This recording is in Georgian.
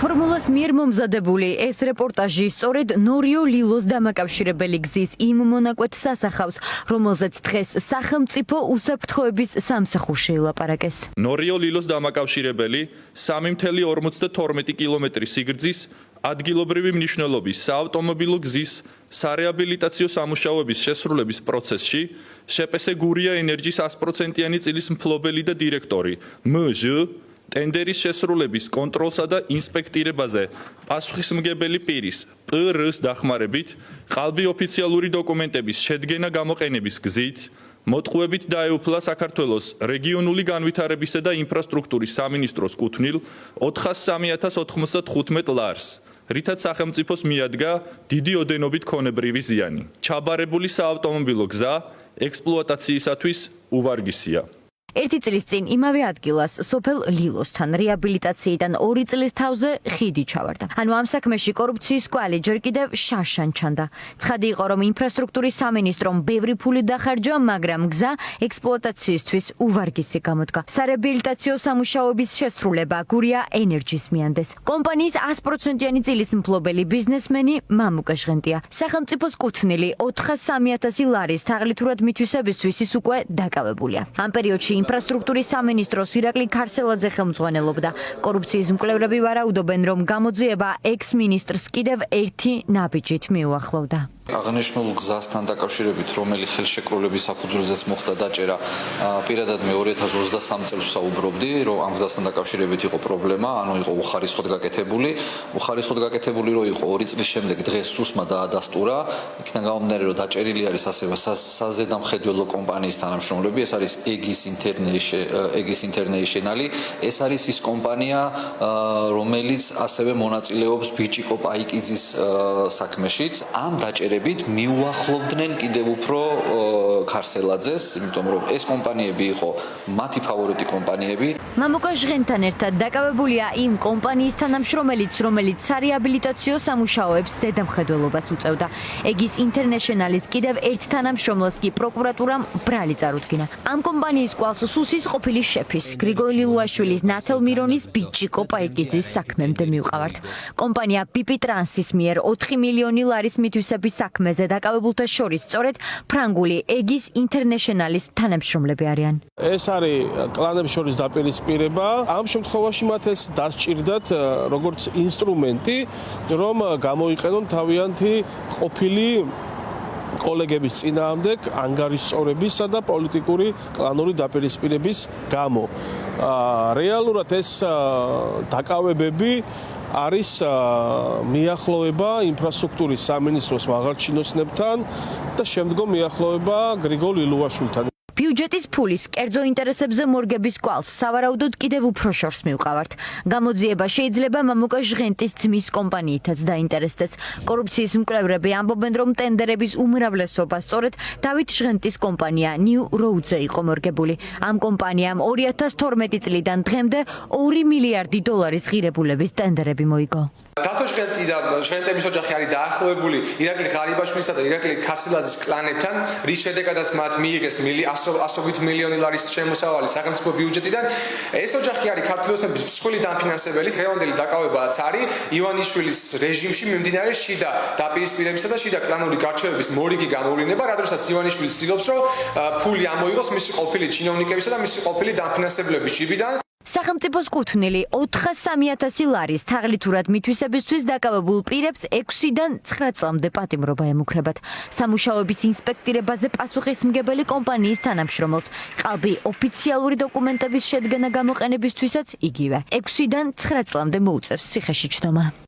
ფორმულას მიერ მომზადებული ეს რეპორტაჟი სწორედ ნორიო ლილოს დამაკავშირებელი გზის იმ მონაკვეთს ასახავს, რომელზეც დღეს სახელმწიფო უსაფრთხოების სამსახურში ილაპარაკეს. ნორიო ლილოს დამაკავშირებელი 3.52 კილომეტრის სიგრძის ადგილობრივი მნიშვნელობის საავტომობილო გზის სარეაბილიტაციო სამუშაოების შესრულების პროცესში შპს გურია ენერჯის 100%-იანი წილის მფლობელი და დირექტორი მჟ ტენდერის შესრულების კონტროლსა და ინსპექტირებაზე პასუხისმგებელი პირის პრ-ს დახმარებით ყალბი ოფიციალური დოკუმენტების შედგენა გამოყენების გზით მოტყუებით დაეუფლა საქართველოს რეგიონული განვითარებისა და ინფრასტრუქტურის სამინისტროს კუთვნილ 403.095 ლარს, რითაც სახელმწიფოს მიადგა დიდი ოდენობით ქონებრივი ზიანი. ჩაბარებული საავტომობილო გზა ექსპლუატაციისათვის უვარგისია. ერთი წლის წინ იმავე ადგილას სოფელ ლილოსთან რეაბილიტაციიდან 2 წლის თავზე ხიდი ჩავარდა. ანუ ამ საქმეში კორუფციის კვალი ჯერ კიდევ შაშან ჩანდა. ცხადი იყო, რომ ინფრასტრუქტურის სამინისტრომ ბევრი ფული დახარჯა, მაგრამ გზა ექსპლუატაციისთვის უვარგისი გამოდგა. სარეაბილიტაციო სამუშაოების შესრულება გურია ენერჯის მიანდეს. კომპანიის 100%-იანი წილის მფლობელი ბიზნესმენი მამუკა ჟღენტია. სახელმწიფოს კუთვნილი 403.000 ლარის თაღლითურად მითვისებისთვის ის უკვე დაკავებულია. ამ პერიოდში ინფრასტრუქტურის სამინისტროს ირაკლი ქარსელაძე ხელმძღვანელობდა. კორუფციის მკვლევრები ვარაუდობენ, რომ გამოძიება ექს-მინისტრს კიდევ ერთი ნაბიჯით მიუახლოვდა. აღნიშნულ გზასთან დაკავშირებით, რომელი ხელშეკრულების საფუძველზეც მოხდა დაჭერა, პირადად მე 2023 წელს ვსაუბრობდი, რომ ამ გზასთან დაკავშირებით იყო პრობლემა, ანუ იყო უხარისხოდ გაკეთებული, რომ იყო 2 წლის შემდეგ დღეს სუსმა დაადასტურა, იქიდან გამომდინარე, რომ დაჭერილი არის ასევე საზედამხედველო კომპანიის თანამშრომლები, ეს არის ეგის ინტერნეიშნალი, ეს არის ის კომპანია, რომელიც ასევე მონაწილეობს ბიჭიკო პაიკიძის საქმეშიც. ამ დაჭერებით მიუახლოვდნენ კიდევ უფრო ქარსელაძეს, იმიტომ რომ ეს კომპანიები იყო მათი ფავორიტი კომპანიები. მამუკა ჟღენთან ერთად დაკავებულია იმ კომპანიის თანამშრომელიც, რომელიც სარეაბილიტაციო სამუშაოებს ზედამხედველობას უწევდა. ეგის ინტერნეიშნალის კიდევ ერთ თანამშრომელს კი პროკურატურამ ბრალი წარუდგინა. ამ კომპანიის კვალს სუსის ყოფილი შეფის გრიგორი ლილუაშვილის ნათელ მირონის ბიჭიკო პაიკიძის საქმემდე მივყავართ. კომპანია BP ტრანსის მიერ 4 მილიონი ლარის მითვისების საქმეზე დაკავებულთა შორის სწორედ ფრანგული ეგის ინტერნეიშნალის თანამშრომლები არიან. ეს არის კლანებს შორის დაპირისპირება. ამ შემთხვევაში მათ ეს დასჭირდათ როგორც ინსტრუმენტი, რომ გამოიყენონ თავიანთი ყოფილი კოლეგების წინააღმდეგ ანგარიშწორებისა და პოლიტიკური კლანური დაპირისპირების გამო. რეალურად ეს დაკავებები არის მიახლოვება ინფრასტრუქტურის სამინისტროს მაღალჩინოსნებთან და შემდგომ მიახლოვება გრიგოლ ლილუაშვილთან. ბიუჯეტის ფულის კერძო ინტერესებზე მორგების კვალს სავარაუდოდ კიდევ უფრო შორს მივყავართ. გამოძიება შეიძლება მამუკა ჟღენტის ძმის კომპანიითაც დაინტერესდეს. კორუფციის მკვლევრები ამბობენ, რომ ტენდერების უმრავლესობა სწორედ დავით ჟღენტის კომპანია ნიუ როუდზე იყო მორგებული. ამ კომპანიამ 2012 წლიდან დღემდე 2 მილიარდი დოლარის ღირებულების ტენდერები მოიგო. დათო ჟღენტი და ჟღენტების ოჯახი არის დაახლოებული ირაკლი ღარიბაშვილისა და ირაკლი ქარსილაძის კლანებთან, რის შედეგადაც მათ მიიღეს 100 მილიონი ლარის შემოსავალი სახელმწიფო ბიუჯეტიდან. ეს ოჯახი არის ქართული ოცნების მსხვილი დამფინანსებელი, დღევანდელი დაკავებაც არის ივანიშვილის რეჟიმში მიმდინარე შიდა დაპირისპირებისა და შიდა კლანური გარჩევების მორიგი გამოვლინება, რადგანაც ივანიშვილი ცდილობს, რომ ფული ამოიღოს მისი ყოფილი ჩინოვნიკებისა და მისი ყოფილი დამფინანსებლების ჯიბიდან. სახელმწიფოს კუთვნილი 403.000 ლარის თაღლითურად მითვისებისთვის დაკავებულ პირებს 6-დან 9 წლამდე პატიმრობა ემუქრებათ. სამუშაოების ინსპექტირებაზე პასუხისმგებელი კომპანიის თანამშრომელს ყალბი ოფიციალური დოკუმენტების შედგენა გამოყენებისთვისაც იგივე 6-დან 9 წლამდე მოუწევს ციხეში ჩდომა.